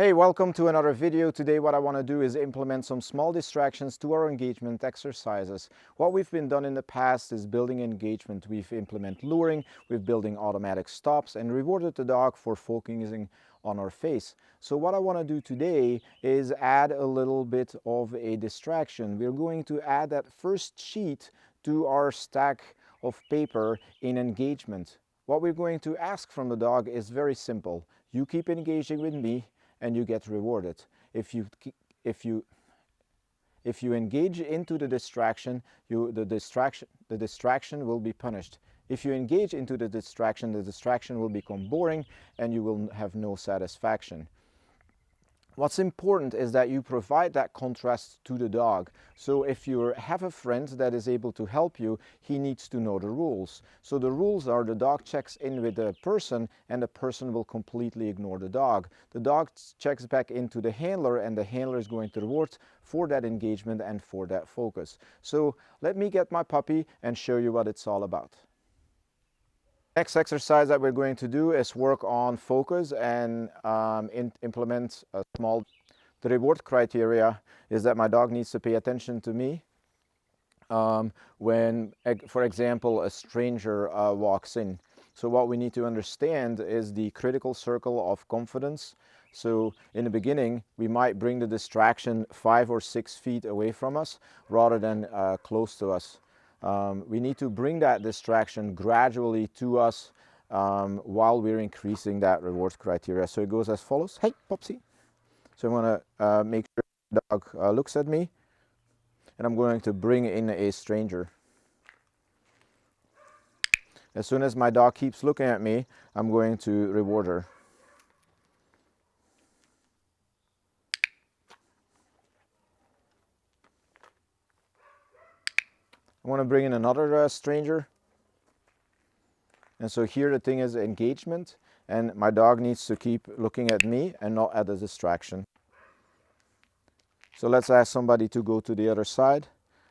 Hey, welcome to another video. Today what I want to do is implement some small distractions to our engagement exercises. What we've been done in the past is building engagement. We've implemented luring, we've building automatic stops and rewarded the dog for focusing on our face. So what I want to do today is add a little bit of a distraction. We're going to add that first sheet to our stack of paper in engagement. What we're going to ask from the dog is very simple. You keep engaging with me and you get rewarded. If you engage into the distraction, the distraction will be punished. If you engage into the distraction will become boring and you will have no satisfaction. What's important is that you provide that contrast to the dog. So if you have a friend that is able to help you, he needs to know the rules. So the rules are the dog checks in with the person and the person will completely ignore the dog. The dog checks back into the handler and the handler is going to reward for that engagement and for that focus. So let me get my puppy and show you what it's all about. Next exercise that we're going to do is work on focus and implement a small. The reward criteria is that my dog needs to pay attention to me when, for example, a stranger walks in. So what we need to understand is the critical circle of confidence. So in the beginning, we might bring the distraction 5 or 6 feet away from us rather than close to us. We need to bring that distraction gradually to us while we're increasing that reward criteria. So it goes as follows. Hey, Popsy. So I'm going to make sure the dog looks at me, and I'm going to bring in a stranger. As soon as my dog keeps looking at me, I'm going to reward her. I want to bring in another stranger. And so here the thing is engagement, and my dog needs to keep looking at me and not at the distraction. So let's ask somebody to go to the other side,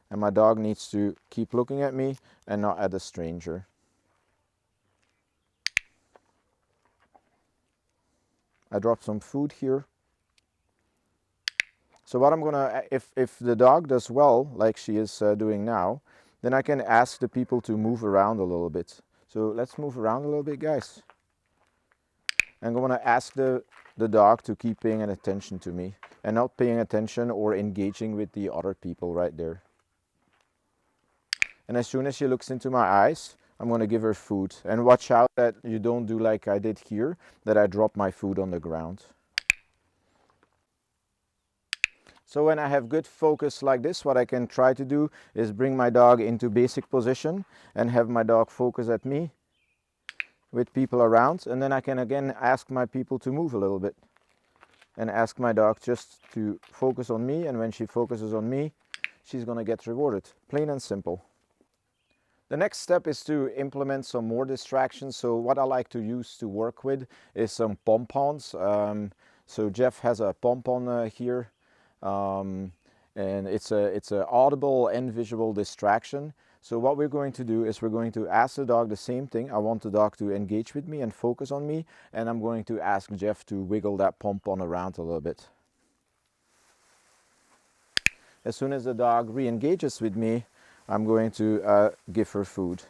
and my dog needs to keep looking at me and not at the stranger. I dropped some food here. So what I'm gonna, if the dog does well, like she is doing now, then I can ask the people to move around a little bit. So let's move around a little bit, guys. I'm going to ask the dog to keep paying attention to me and not paying attention or engaging with the other people right there. And as soon as she looks into my eyes, I'm going to give her food. And watch out that you don't do like I did here, that I drop my food on the ground. So when I have good focus like this, what I can try to do is bring my dog into basic position and have my dog focus at me with people around. And then I can again ask my people to move a little bit and ask my dog just to focus on me. And when she focuses on me, she's going to get rewarded. Plain and simple. The next step is to implement some more distractions. So what I like to use to work with is some pom-poms. So Jeff has a pom-pom here. And it's a audible and visual distraction. So what we're going to do is we're going to ask the dog the same thing. I want the dog to engage with me and focus on me, and I'm going to ask Jeff to wiggle that pom-pom around a little bit. As soon as the dog re-engages with me, I'm going to give her food.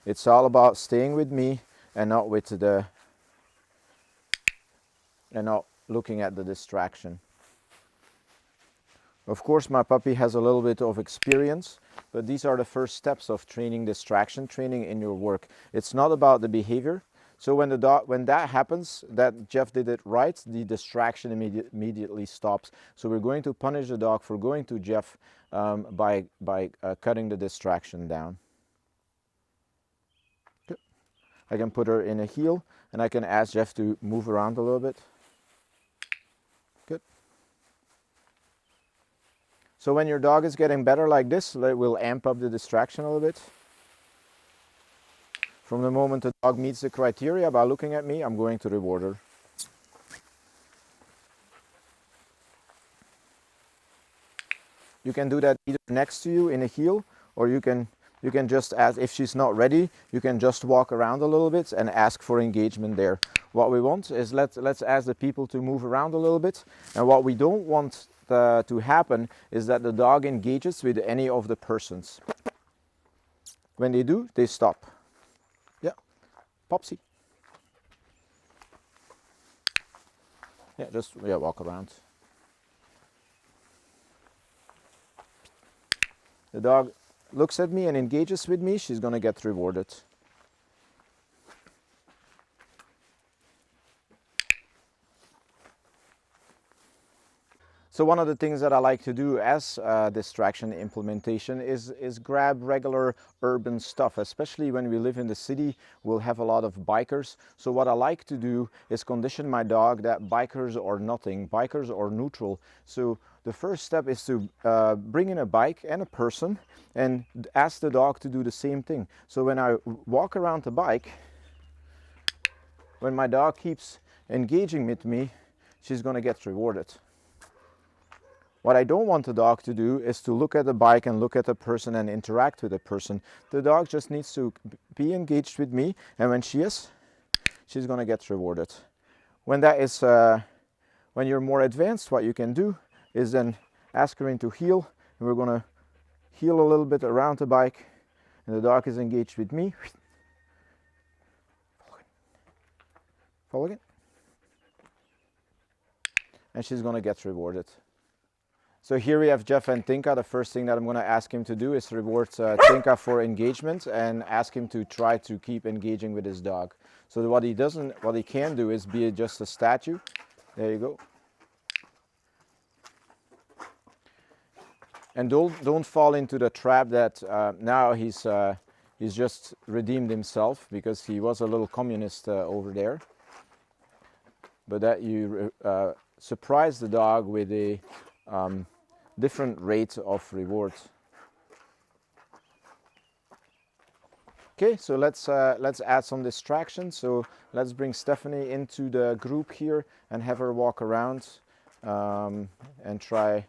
It's all about staying with me and not looking at the distraction. Of course, my puppy has a little bit of experience, but these are the first steps of training distraction training in your work. It's not about the behavior. So when that happens, that Jeff did it right, the distraction immediately stops. So we're going to punish the dog for going to Jeff by cutting the distraction down. Good. I can put her in a heel, and I can ask Jeff to move around a little bit. Good. So when your dog is getting better like this, we'll amp up the distraction a little bit. From the moment the dog meets the criteria by looking at me, I'm going to reward her. You can do that either next to you in a heel, or you can just ask, if she's not ready, you can just walk around a little bit and ask for engagement there. what we want is let's ask the people to move around a little bit. And what we don't want to happen is that the dog engages with any of the persons. When they do, they stop. Yeah, Popsy. Yeah, just walk around. The dog looks at me and engages with me, she's gonna get rewarded. So one of the things that I like to do as distraction implementation is grab regular urban stuff, especially when we live in the city, we'll have a lot of bikers. So what I like to do is condition my dog that bikers are nothing, bikers are neutral. So the first step is to bring in a bike and a person and ask the dog to do the same thing. So when I walk around the bike, when my dog keeps engaging with me, she's gonna get rewarded. What I don't want the dog to do is to look at the bike and look at the person and interact with the person. The dog just needs to be engaged with me, and when she is, she's gonna get rewarded. When that is, when you're more advanced, what you can do is then ask her into heel, and we're gonna heel a little bit around the bike, and the dog is engaged with me. Follow it. And she's gonna get rewarded. So here we have Jeff and Tinka. The first thing that I'm going to ask him to do is reward Tinka for engagement and ask him to try to keep engaging with his dog. So what he can do is be just a statue. There you go. And don't fall into the trap that now he's just redeemed himself, because he was a little communist over there. But that you surprise the dog with a different rates of rewards. Okay, so let's add some distraction. So let's bring Stephanie into the group here and have her walk around and try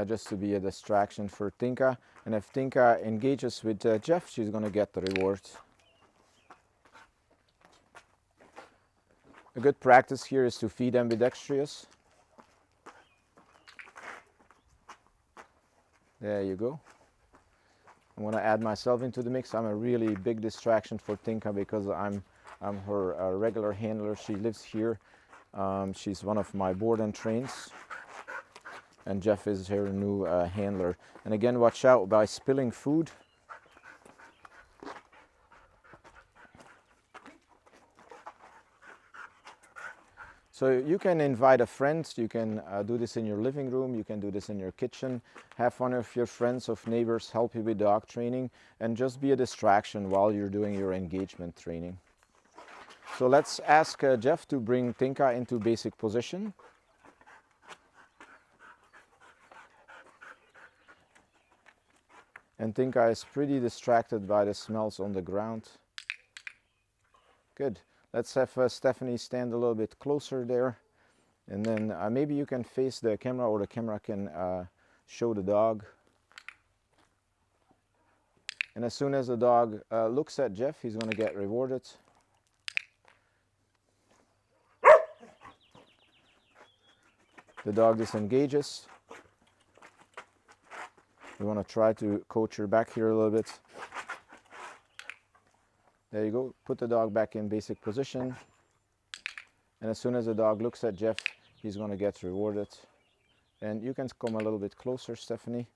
just to be a distraction for Tinka. And if Tinka engages with Jeff, she's going to get the reward. A good practice here is to feed ambidextrous. There you go. I'm going to add myself into the mix. I'm a really big distraction for Tinka because I'm her regular handler. She lives here. She's one of my board and trains. And Jeff is her new handler. And again, watch out by spilling food. So you can invite a friend, you can do this in your living room, you can do this in your kitchen, have one of your friends or neighbors help you with dog training, and just be a distraction while you're doing your engagement training. So let's ask Jeff to bring Tinka into basic position. And Tinka is pretty distracted by the smells on the ground. Good. Let's have Stephanie stand a little bit closer there, and then maybe you can face the camera, or the camera can show the dog. And as soon as the dog looks at Jeff, he's going to get rewarded. The dog disengages. We want to try to coach her back here a little bit. There you go. Put the dog back in basic position. And as soon as the dog looks at Jeff, he's going to get rewarded. And you can come a little bit closer, Stephanie.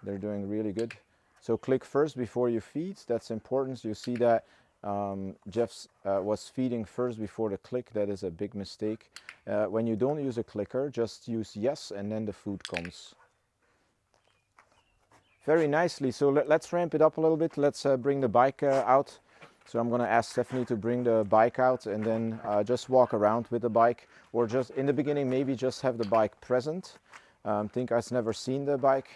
They're doing really good. So click first before you feed. That's important. You see that Jeff was feeding first before the click. That is a big mistake. When you don't use a clicker, just use yes, and then the food comes. Very nicely. So let's ramp it up a little bit. Let's bring the bike out. So I'm going to ask Stephanie to bring the bike out, and then just walk around with the bike, or just in the beginning maybe just have the bike present. Think I've never seen the bike,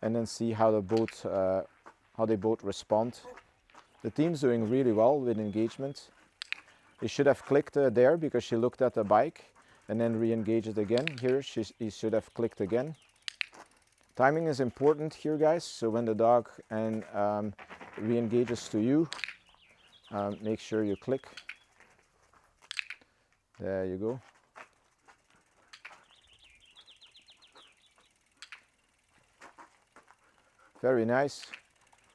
and then see how they both respond. The team's doing really well with engagement. He should have clicked there because she looked at the bike and then re-engaged again. Here he should have clicked again. Timing is important here, guys. So when the dog re-engages to you, Make sure you click. There you go. Very nice.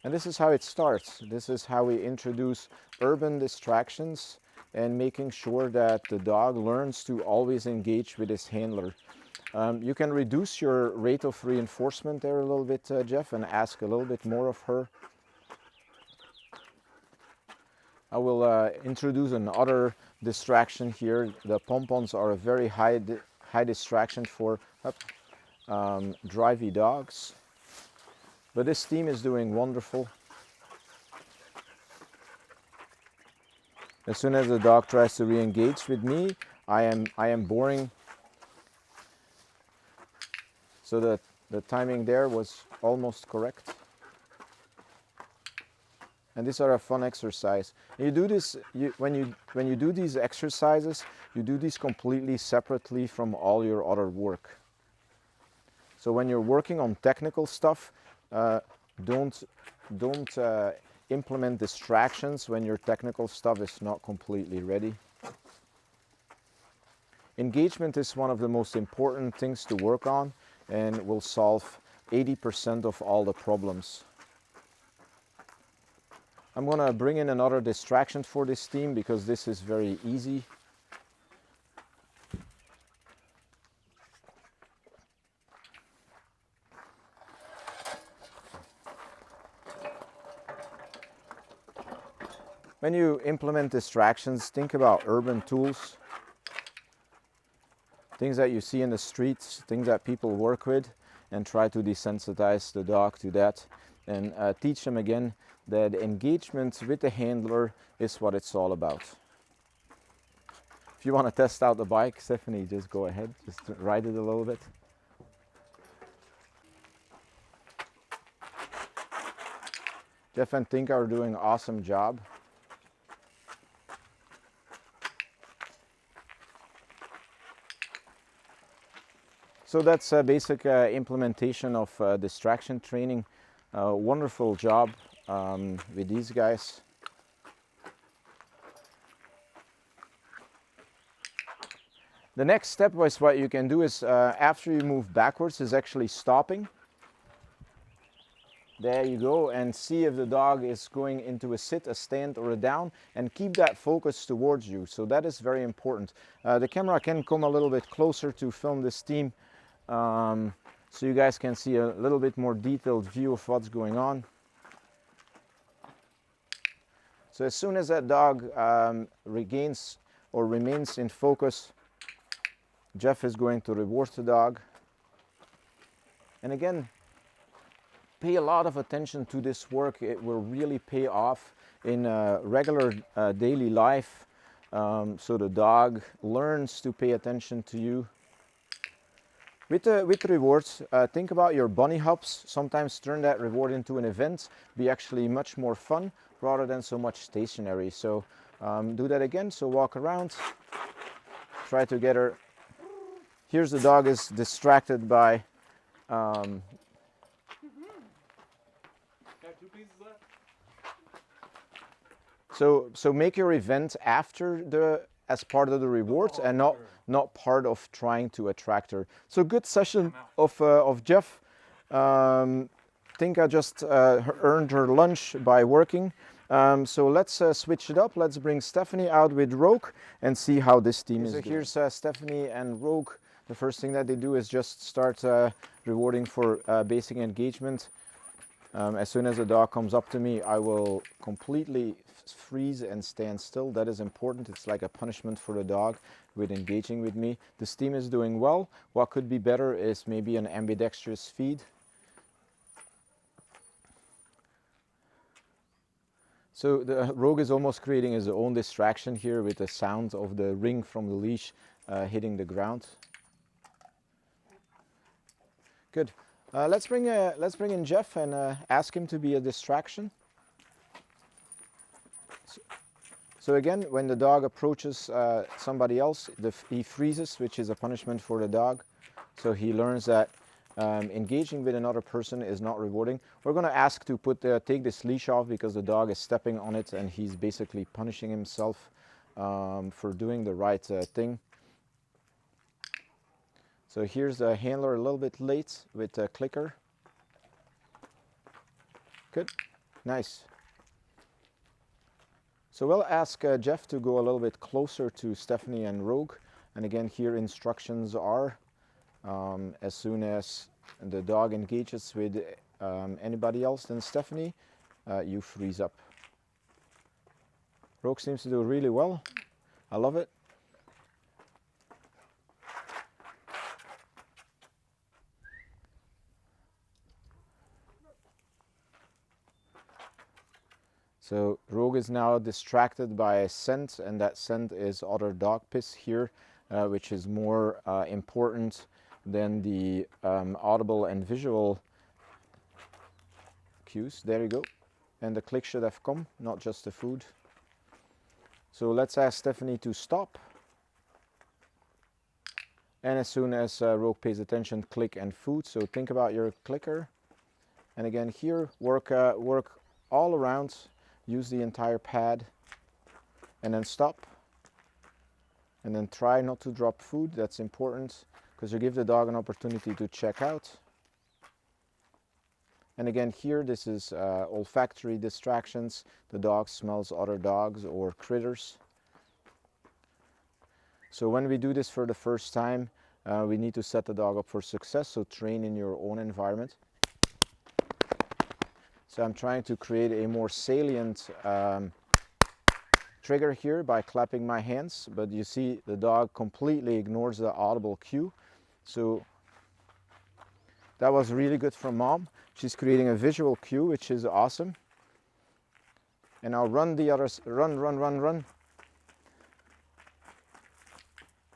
And this is how it starts. This is how we introduce urban distractions and making sure that the dog learns to always engage with his handler. You can reduce your rate of reinforcement there a little bit, Jeff, and ask a little bit more of her. I will introduce another distraction here. The pompons are a very high distraction for drivey dogs. But this team is doing wonderful. As soon as the dog tries to re-engage with me, I am boring. So the timing there was almost correct. And these are a fun exercise. And you do this when you do these exercises, you do these completely separately from all your other work. So when you're working on technical stuff, don't implement distractions when your technical stuff is not completely ready. Engagement is one of the most important things to work on and will solve 80% of all the problems. I'm going to bring in another distraction for this team because this is very easy. When you implement distractions, think about urban tools, things that you see in the streets, things that people work with, and try to desensitize the dog to that and teach them again that engagement with the handler is what it's all about. If you want to test out the bike, Stephanie, just go ahead, just ride it a little bit. Jeff and Tinka are doing an awesome job. So that's a basic implementation of distraction training. Wonderful job with these guys. The next step was what you can do is after you move backwards is actually stopping. There you go, and see if the dog is going into a sit, a stand, or a down, and keep that focus towards you. So that is very important. The camera can come a little bit closer to film this team. So you guys can see a little bit more detailed view of what's going on. So as soon as that dog regains or remains in focus, Jeff is going to reward the dog. And again, pay a lot of attention to this work. It will really pay off in regular daily life. So the dog learns to pay attention to you. With rewards, think about your bunny hops. Sometimes turn that reward into an event, be actually much more fun rather than so much stationary. So do that again. So walk around, try to get her. Here's the dog is distracted by So make your event after as part of the rewards and not part of trying to attract her. So good session of Jeff. Think I just earned her lunch by working. So let's switch it up. Let's bring Stephanie out with Rogue and see how this team is doing. Here's Stephanie and Rogue. The first thing that they do is just start rewarding for basic engagement. As soon as the dog comes up to me, I will completely freeze and stand still. That is important. It's like a punishment for the dog with engaging with me. This team is doing well. What could be better is maybe an ambidextrous feed. So the Rogue is almost creating his own distraction here with the sound of the ring from the leash hitting the ground. Good. Let's bring in Jeff and ask him to be a distraction. So again, when the dog approaches somebody else, he freezes, which is a punishment for the dog. So he learns that engaging with another person is not rewarding. We're going to ask to take this leash off because the dog is stepping on it and he's basically punishing himself for doing the right thing. So here's the handler a little bit late with a clicker. Good, nice. So we'll ask Jeff to go a little bit closer to Stephanie and Rogue. And again, here instructions are as soon as the dog engages with anybody else than Stephanie, you freeze up. Rogue seems to do really well. I love it. So Rogue is now distracted by a scent, and that scent is other dog piss here, which is more important than the audible and visual cues. There you go. And the click should have come, not just the food. So let's ask Stephanie to stop. And as soon as Rogue pays attention, click and food. So think about your clicker. And again here, work all around. Use the entire pad. And then stop. And then try not to drop food. That's important because you give the dog an opportunity to check out. And again here, this is olfactory distractions. The dog smells other dogs or critters. So when we do this for the first time, we need to set the dog up for success. So train in your own environment. So I'm trying to create a more salient trigger here by clapping my hands. But you see the dog completely ignores the audible cue. So that was really good from Mom. She's creating a visual cue, which is awesome. And I'll run the others. Run, run, run, run.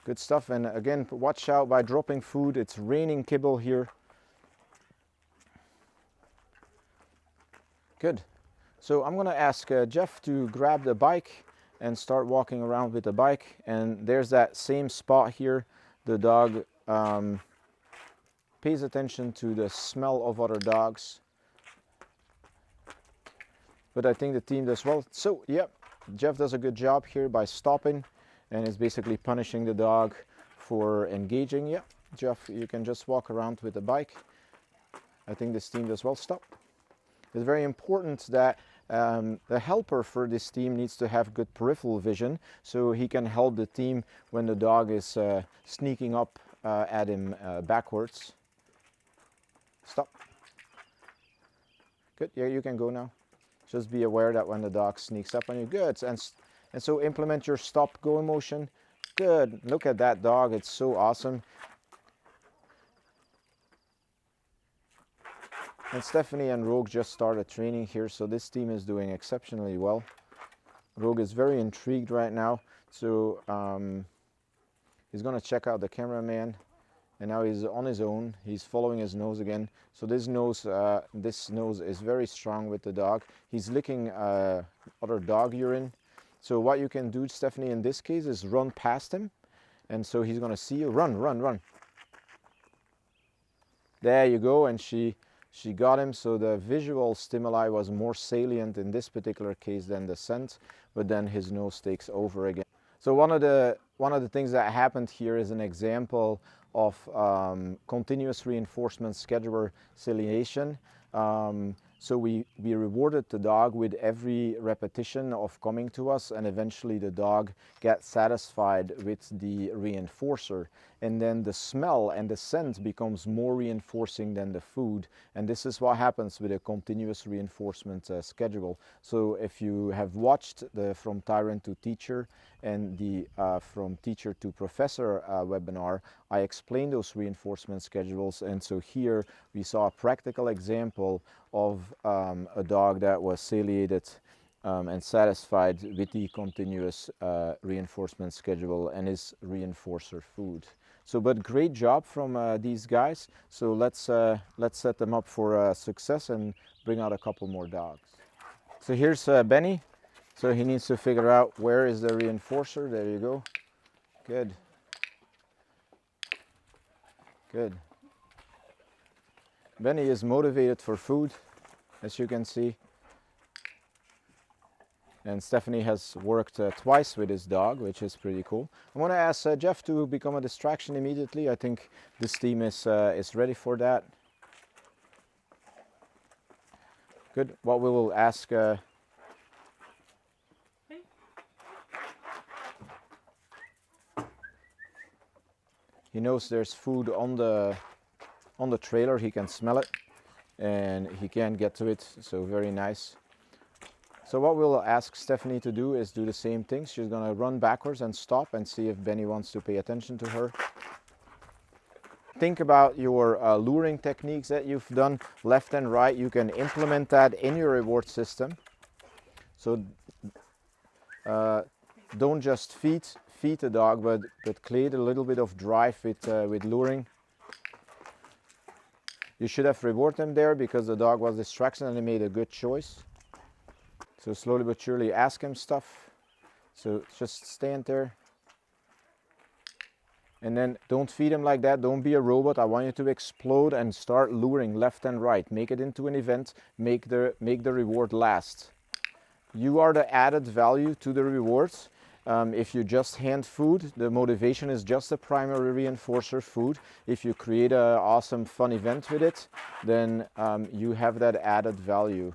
Good stuff. And again, watch out by dropping food. It's raining kibble here. Good. So I'm going to ask Jeff to grab the bike and start walking around with the bike. And there's that same spot here. The dog pays attention to the smell of other dogs. But I think the team does well. So, yeah, Jeff does a good job here by stopping and is basically punishing the dog for engaging. Yeah, Jeff, you can just walk around with the bike. I think this team does well. Stop. It's very important that the helper for this team needs to have good peripheral vision so he can help the team when the dog is sneaking up at him backwards. Stop. Good, yeah, you can go now. Just be aware that when the dog sneaks up on you, good. And so implement your stop go motion. Good, look at that dog, it's so awesome. And Stephanie and Rogue just started training here, so this team is doing exceptionally well. Rogue is very intrigued right now, so he's gonna check out the cameraman. And now he's on his own. He's following his nose again. So this nose is very strong with the dog. He's licking other dog urine. So what you can do, Stephanie, in this case is run past him. And so he's gonna see you. Run, run, run. There you go. And she got him. So the visual stimuli was more salient in this particular case than the scent. But then his nose takes over again. So one of the things that happened here is an example of continuous reinforcement scheduler ciliation. So we rewarded the dog with every repetition of coming to us, and eventually the dog gets satisfied with the reinforcer. And then the smell and the scent becomes more reinforcing than the food. And this is what happens with a continuous reinforcement schedule. So if you have watched the From Tyrant to Teacher and the From Teacher to Professor webinar, I explained those reinforcement schedules. And so here we saw a practical example of a dog that was saliated and satisfied with the continuous reinforcement schedule and his reinforcer food. So, but great job from these guys. So let's set them up for success and bring out a couple more dogs. So here's Benny. So he needs to figure out where is the reinforcer. There you go. Good. Good. Benny is motivated for food, as you can see. And Stephanie has worked twice with his dog, which is pretty cool. I want to ask Jeff to become a distraction immediately. I think this team is ready for that. Good. What we will ask. He knows there's food on the trailer. He can smell it, and he can't get to it. So very nice. So what we'll ask Stephanie to do is do the same thing. She's going to run backwards and stop and see if Benny wants to pay attention to her. Think about your luring techniques that you've done left and right. You can implement that in your reward system. So don't just feed the dog, but create a little bit of drive with luring. You should have rewarded them there because the dog was distracted and he made a good choice. So slowly but surely ask him stuff. So just stand there. And then don't feed him like that. Don't be a robot. I want you to explode and start luring left and right. Make it into an event. Make the reward last. You are the added value to the rewards. If you just hand food, the motivation is just a primary reinforcer, food. If you create an awesome fun event with it, then you have that added value.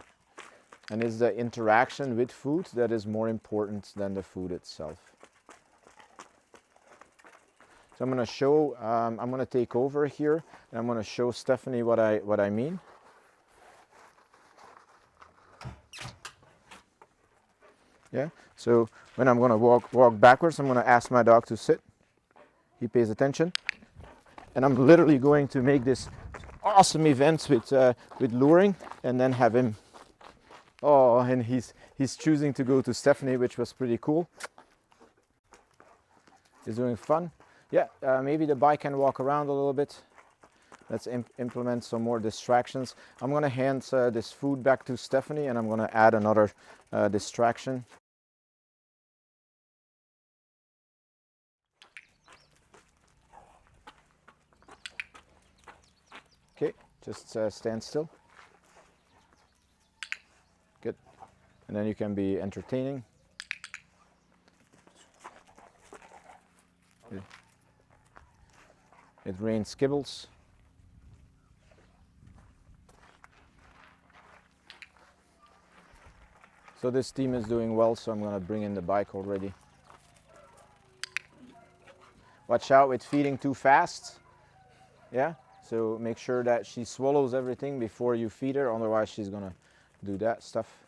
And it's the interaction with food that is more important than the food itself. So I'm going to show, I'm going to take over here, and I'm going to show Stephanie what I mean. Yeah, so when I'm going to walk backwards, I'm going to ask my dog to sit. He pays attention. And I'm literally going to make this awesome event with luring, and then have him. Oh, and he's choosing to go to Stephanie, which was pretty cool. He's doing fun. Yeah, maybe the bike can walk around a little bit. Let's implement some more distractions. I'm going to hand this food back to Stephanie, and I'm going to add another distraction. Okay, just stand still. Good. And then you can be entertaining. It rains kibbles. So this team is doing well, so I'm going to bring in the bike already. Watch out with feeding too fast. Yeah, so make sure that she swallows everything before you feed her, otherwise she's going to do that stuff.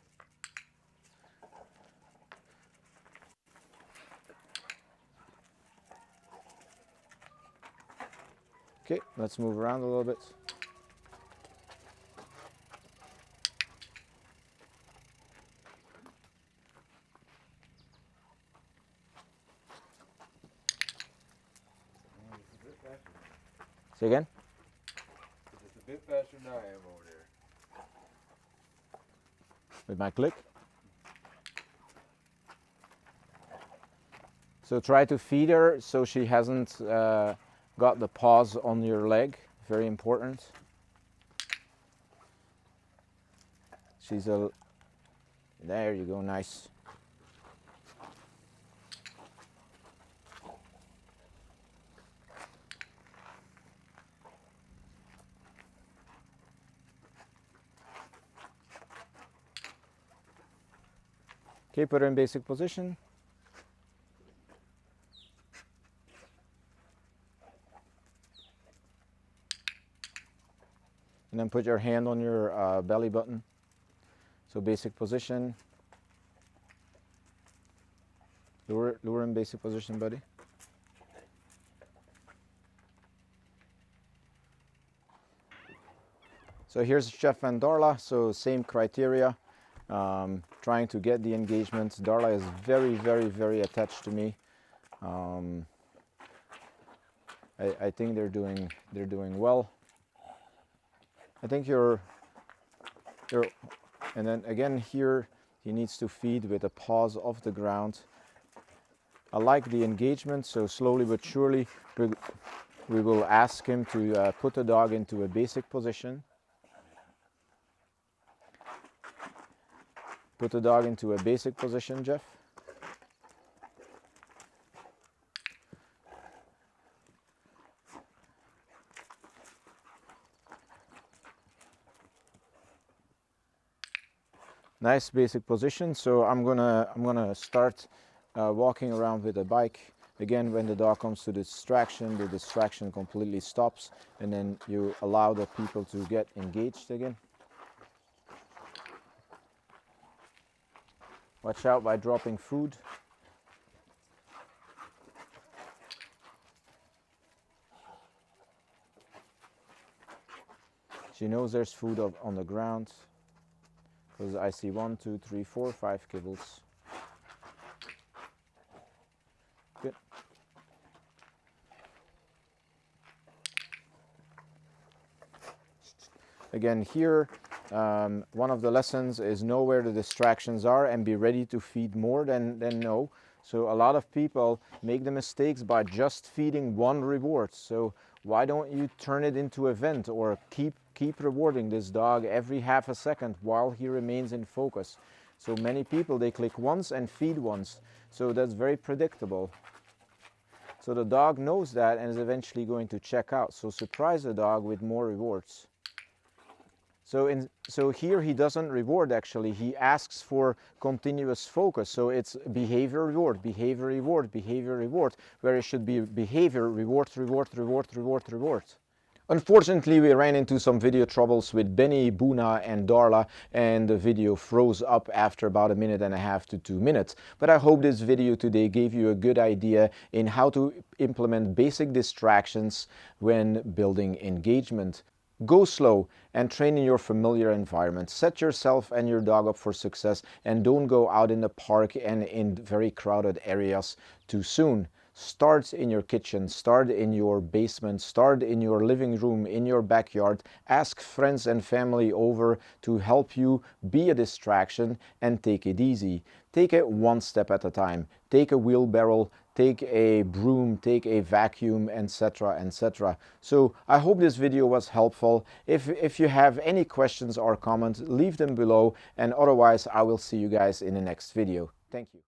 Okay, let's move around a little bit. Say again? It's a bit faster than I am over there. With my click. So try to feed her so she hasn't got the paws on your leg. Very important. There you go, nice. Okay, put her in basic position. And then put your hand on your belly button. So basic position. Lure in basic position, buddy. So here's Chef and Darla, so same criteria. Trying to get the engagement. Darla is very, very, very attached to me. I think they're doing well. I think and then again here he needs to feed with the paws off the ground. I like the engagement, so slowly but surely we will ask him to put the dog into a basic position. Put the dog into a basic position, Jeff. Nice basic position. So I'm gonna start walking around with the bike. Again, when the dog comes to the distraction completely stops, and then you allow the people to get engaged again. Watch out by dropping food. She knows there's food on the ground, because I see 1, 2, 3, 4, 5 kibbles. Good. Again, here, one of the lessons is know where the distractions are and be ready to feed more than no. So a lot of people make the mistakes by just feeding one reward. So why don't you turn it into an event, or keep rewarding this dog every half a second while he remains in focus. So many people, they click once and feed once. So that's very predictable. So the dog knows that and is eventually going to check out. So surprise the dog with more rewards. So here he doesn't reward, actually. He asks for continuous focus. So it's behavior, reward, behavior, reward, behavior, reward, where it should be behavior, reward, reward, reward, reward, reward. Unfortunately, we ran into some video troubles with Benny, Buna and Darla, and the video froze up after about 1.5 to 2 minutes. But I hope this video today gave you a good idea in how to implement basic distractions when building engagement. Go slow and train in your familiar environment. Set yourself and your dog up for success, and don't go out in the park and in very crowded areas too soon. Start in your kitchen, start in your basement, start in your living room, in your backyard. Ask friends and family over to help you be a distraction, and take it easy. Take it one step at a time. Take a wheelbarrow, take a broom, take a vacuum, etc., etc. So I hope this video was helpful. If you have any questions or comments, leave them below, and otherwise I will see you guys in the next video. Thank you.